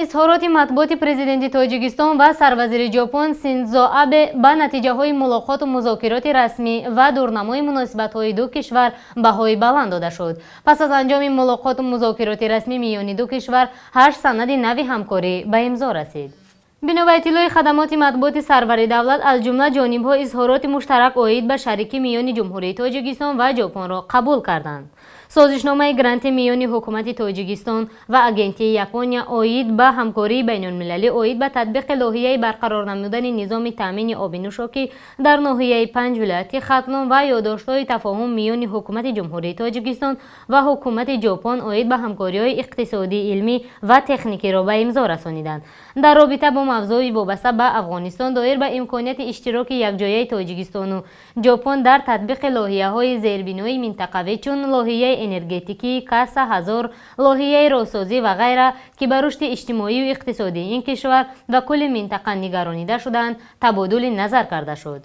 اظهارات مطبوعات پرزیدنت تاجیکستان و سروزیر ژاپن شینزو آبه با نتیجه‌های ملاقات و مذاکرات رسمی و دورنمای مناسبت‌های دو کشور بهای بلند داده شد. پس از انجام ملاقات و مذاکرات رسمی میان دو کشور 8 سند نوی همکاری به امضا رسید. بنا به اطلاع خدمات مطبوعات سرور دولت، از جمله جانب‌ها اظهارات مشترک عاید به شریکی میان جمهوری تاجیکستان و ژاپن را قبول کردند. سازشنامه گرانت میان حکومت تاجیکستان و اگنتی یابانیا عاید به همکاری بین‌المللی عاید به تطبیق لایحه برقرار نمودن نظام تامین آب نوشاکی در ناحیه 5 ولایت ختلان و یادداشت‌های تفاهم میان حکومت جمهوری تاجیکستان و حکومت ژاپن عاید به همکاری‌های اقتصادی، علمی و تکنیکی را به امضا رسانیدند. در رابطه با موضوعی وابسته به افغانستان دایر به امکانیت اشتراک یکجایی تاجیکستان و ژاپن در تطبیق لایحه‌های زیربنایی منطقوی چون لایحه انرژتیکی کاسا هزار، لایحه راهسازی و غیره که به رشد اجتماعی و اقتصادی این کشور و کل منطقه نگرانیده شدند تبادل نظر کرده شد.